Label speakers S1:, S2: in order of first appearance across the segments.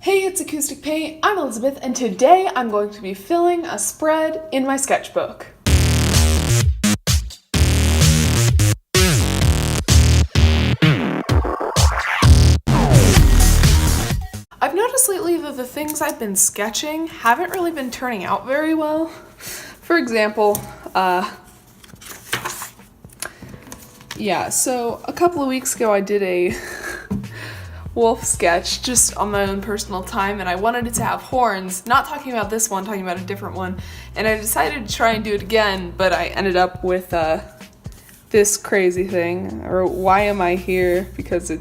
S1: Hey, it's Acoustic Paint. I'm Elizabeth, and today I'm going to be filling a spread in my sketchbook. I've noticed lately that the things I've been sketching haven't really been turning out very well. For example, so a couple of weeks ago I did a wolf sketch just on my own personal time, and I wanted it to have horns, not talking about this one, talking about a different one, and I decided to try and do it again, but I ended up with this crazy thing, or why am I here, because it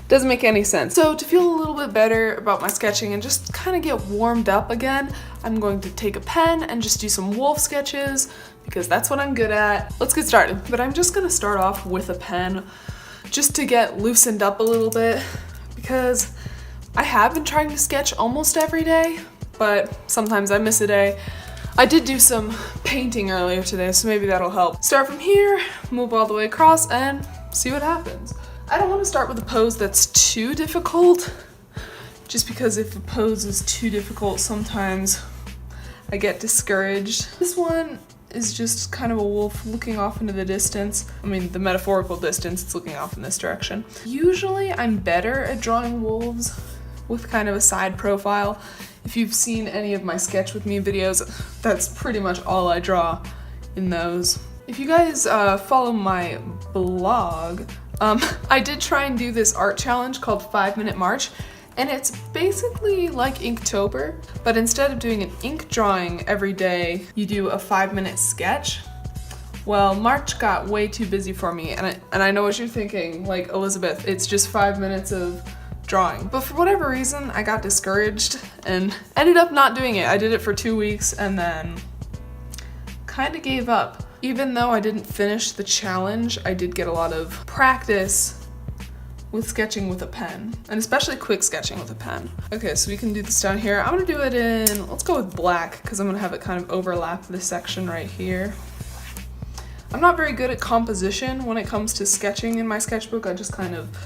S1: doesn't make any sense. So to feel a little bit better about my sketching and just kind of get warmed up again, I'm going to take a pen and just do some wolf sketches, because that's what I'm good at. Let's get started. But I'm just gonna start off with a pen just to get loosened up a little bit, because I have been trying to sketch almost every day, but sometimes I miss a day. I did do some painting earlier today, so maybe that'll help. Start from here, move all the way across, and see what happens. I don't want to start with a pose that's too difficult, just because if a pose is too difficult, sometimes I get discouraged. This one is just kind of a wolf looking off into the distance. I mean, the metaphorical distance, it's looking off in this direction. Usually I'm better at drawing wolves with kind of a side profile. If you've seen any of my Sketch With Me videos, that's pretty much all I draw in those. If you guys follow my blog, I did try and do this art challenge called 5 Minute March, and it's basically like Inktober, but instead of doing an ink drawing every day, you do a 5-minute sketch. Well, March got way too busy for me, and I know what you're thinking, like, Elizabeth, it's just 5 minutes of drawing. But for whatever reason, I got discouraged and ended up not doing it. I did it for 2 weeks and then kind of gave up. Even though I didn't finish the challenge, I did get a lot of practice with sketching with a pen, and especially quick sketching with a pen. Okay, so we can do this down here. I'm gonna do it in, let's go with black, because I'm gonna have it kind of overlap this section right here. I'm not very good at composition when it comes to sketching in my sketchbook. I just kind of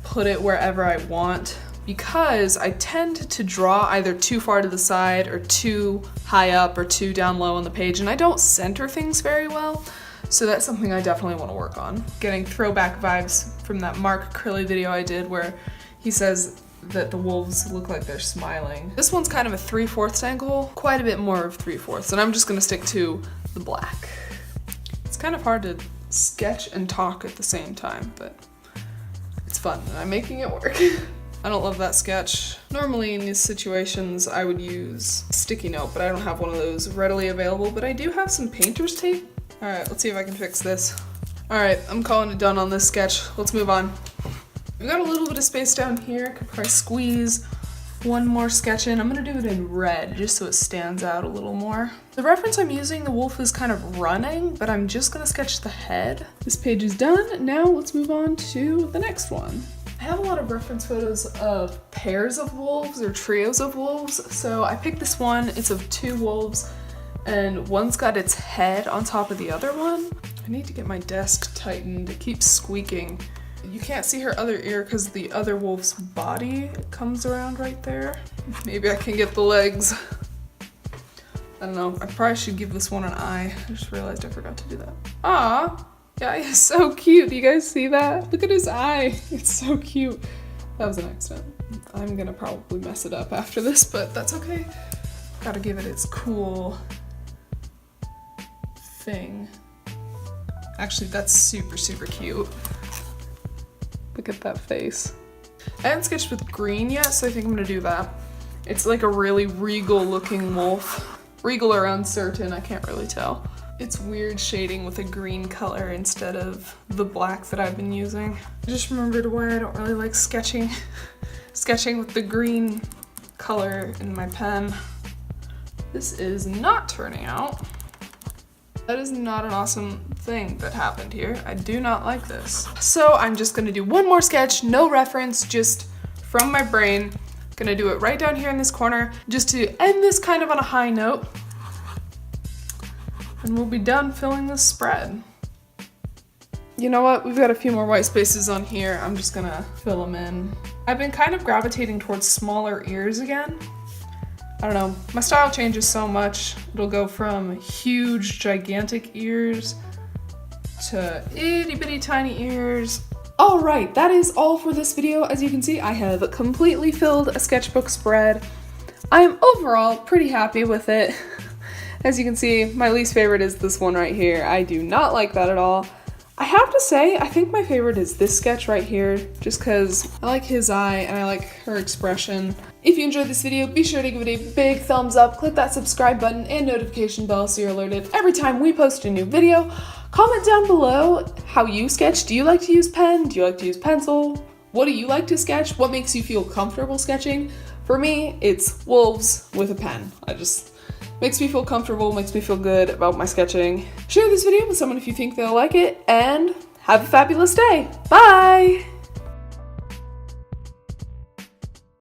S1: put it wherever I want, because I tend to draw either too far to the side or too high up or too down low on the page, and I don't center things very well. So that's something I definitely want to work on. Getting throwback vibes from that Mark Curly video I did where he says that the wolves look like they're smiling. This one's kind of a 3/4 angle, quite a bit more of 3/4, and I'm just gonna stick to the black. It's kind of hard to sketch and talk at the same time, but it's fun and I'm making it work. I don't love that sketch. Normally in these situations I would use sticky note, but I don't have one of those readily available, but I do have some painter's tape. All right, let's see if I can fix this. All right, I'm calling it done on this sketch. Let's move on. We've got a little bit of space down here. Could probably squeeze one more sketch in. I'm gonna do it in red just so it stands out a little more. The reference I'm using, the wolf is kind of running, but I'm just gonna sketch the head. This page is done. Now let's move on to the next one. I have a lot of reference photos of pairs of wolves or trios of wolves, so I picked this one. It's of 2 wolves, and one's got its head on top of the other one. I need to get my desk tightened. It keeps squeaking. You can't see her other ear because the other wolf's body comes around right there. Maybe I can get the legs. I don't know. I probably should give this one an eye. I just realized I forgot to do that. Ah, yeah, he's so cute. Do you guys see that? Look at his eye. It's so cute. That was an accident. I'm gonna probably mess it up after this, but that's okay. Gotta give it its cool thing. Actually, that's super, super cute. Look at that face. I haven't sketched with green yet, so I think I'm gonna do that. It's like a really regal looking wolf. Regal or uncertain, I can't really tell. It's weird shading with a green color instead of the black that I've been using. I just remembered why I don't really like sketching with the green color in my pen. This is not turning out. That is not an awesome thing that happened here. I do not like this. So I'm just gonna do one more sketch, no reference, just from my brain. Gonna do it right down here in this corner, just to end this kind of on a high note. And we'll be done filling this spread. You know what? We've got a few more white spaces on here. I'm just gonna fill them in. I've been kind of gravitating towards smaller ears again. I don't know, my style changes so much. It'll go from huge, gigantic ears to itty bitty tiny ears. All right, that is all for this video. As you can see, I have completely filled a sketchbook spread. I am overall pretty happy with it. As you can see, my least favorite is this one right here. I do not like that at all. I have to say, I think my favorite is this sketch right here, just because I like his eye and I like her expression. If you enjoyed this video, be sure to give it a big thumbs up, click that subscribe button and notification bell so you're alerted every time we post a new video. Comment down below how you sketch. Do you like to use pen? Do you like to use pencil? What do you like to sketch? What makes you feel comfortable sketching? For me, it's wolves with a pen. Makes me feel comfortable, makes me feel good about my sketching. Share this video with someone if you think they'll like it, and have a fabulous day. Bye!